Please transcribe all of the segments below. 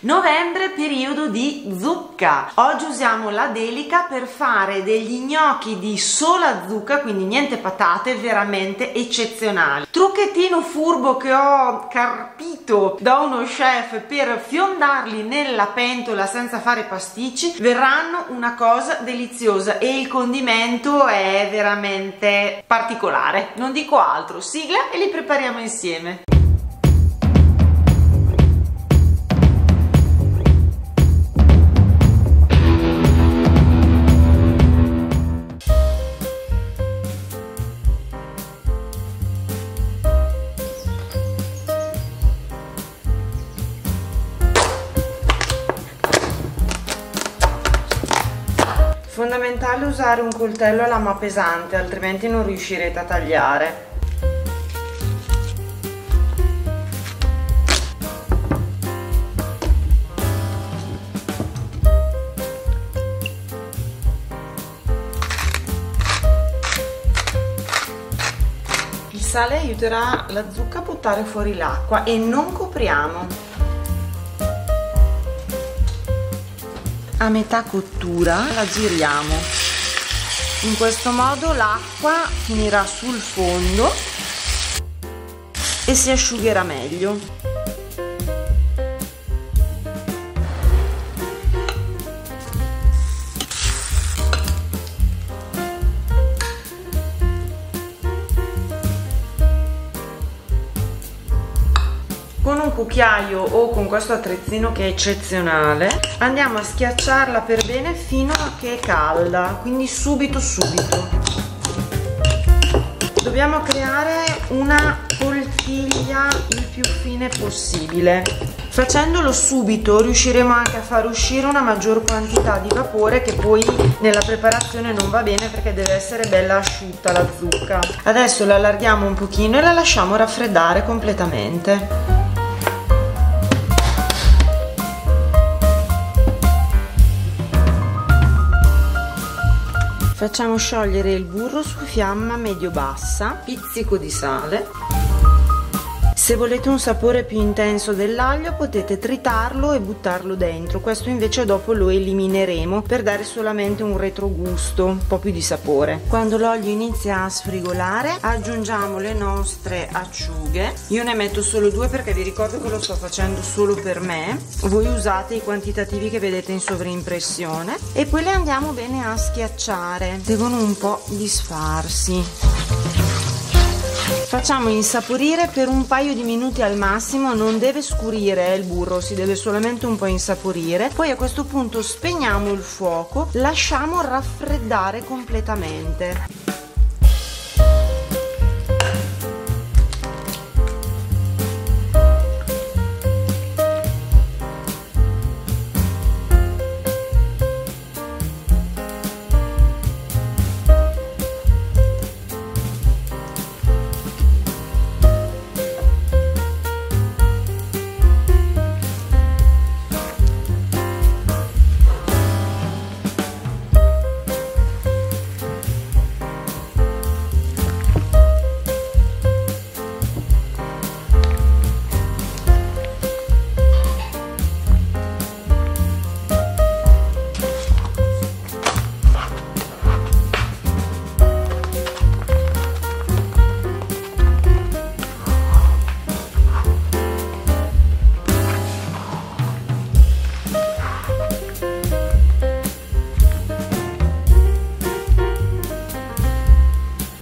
Novembre, periodo di zucca. Oggi usiamo la Delica per fare degli gnocchi di sola zucca, quindi niente patate, veramente eccezionali. Trucchettino furbo che ho carpito da uno chef per fiondarli nella pentola senza fare pasticci, verranno una cosa deliziosa e il condimento è veramente particolare. Non dico altro, sigla e li prepariamo insieme. Fondamentale usare un coltello a lama pesante, altrimenti non riuscirete a tagliare. Il sale aiuterà la zucca a buttare fuori l'acqua e non copriamo. A metà cottura la giriamo, in questo modo l'acqua finirà sul fondo e si asciugherà meglio. Con un cucchiaio o con questo attrezzino che è eccezionale andiamo a schiacciarla per bene fino a che è calda, quindi subito. Dobbiamo creare una poltiglia il più fine possibile. Facendolo subito riusciremo anche a far uscire una maggior quantità di vapore che poi nella preparazione non va bene perché deve essere bella asciutta la zucca. Adesso la allarghiamo un pochino e la lasciamo raffreddare completamente. Facciamo sciogliere il burro su fiamma medio-bassa, pizzico di sale. Se volete un sapore più intenso dell'aglio potete tritarlo e buttarlo dentro, questo invece dopo lo elimineremo per dare solamente un retrogusto, un po' più di sapore. Quando l'olio inizia a sfrigolare aggiungiamo le nostre acciughe, io ne metto solo 2 perché vi ricordo che lo sto facendo solo per me, voi usate i quantitativi che vedete in sovraimpressione e poi le andiamo bene a schiacciare, devono un po' disfarsi. Facciamo insaporire per un paio di minuti al massimo, non deve scurire il burro, si deve solamente un po' insaporire. Poi a questo punto spegniamo il fuoco, lasciamo raffreddare completamente.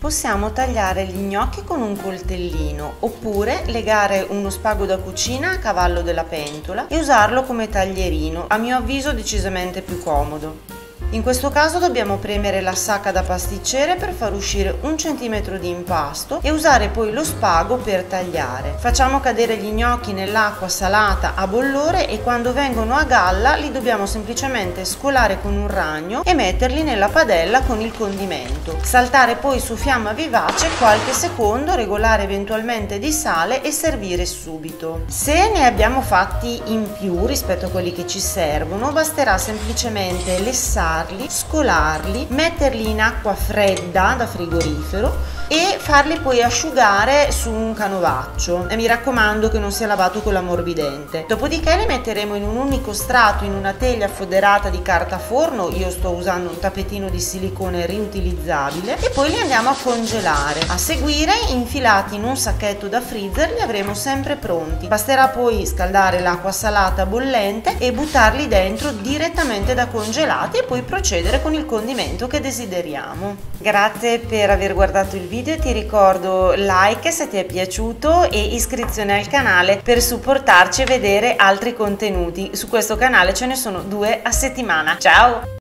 Possiamo tagliare gli gnocchi con un coltellino oppure legare uno spago da cucina a cavallo della pentola e usarlo come taglierino, a mio avviso decisamente più comodo. In questo caso dobbiamo premere la sacca da pasticcere per far uscire 1 centimetro di impasto e usare poi lo spago per tagliare. Facciamo cadere gli gnocchi nell'acqua salata a bollore e quando vengono a galla li dobbiamo semplicemente scolare con un ragno e metterli nella padella con il condimento. Saltare poi su fiamma vivace qualche secondo, regolare eventualmente di sale e servire subito. Se ne abbiamo fatti in più rispetto a quelli che ci servono, basterà semplicemente lessare lavarli, scolarli, metterli in acqua fredda da frigorifero e farli poi asciugare su un canovaccio, e mi raccomando che non sia lavato con l'ammorbidente. Dopodiché li metteremo in un unico strato in una teglia foderata di carta forno, io sto usando un tappetino di silicone riutilizzabile, e poi li andiamo a congelare. A seguire, infilati in un sacchetto da freezer, li avremo sempre pronti. Basterà poi scaldare l'acqua salata bollente e buttarli dentro direttamente da congelati e poi procedere con il condimento che desideriamo. Grazie per aver guardato il video, ti ricordo like se ti è piaciuto e iscrizione al canale per supportarci e vedere altri contenuti. Su questo canale ce ne sono 2 a settimana. Ciao!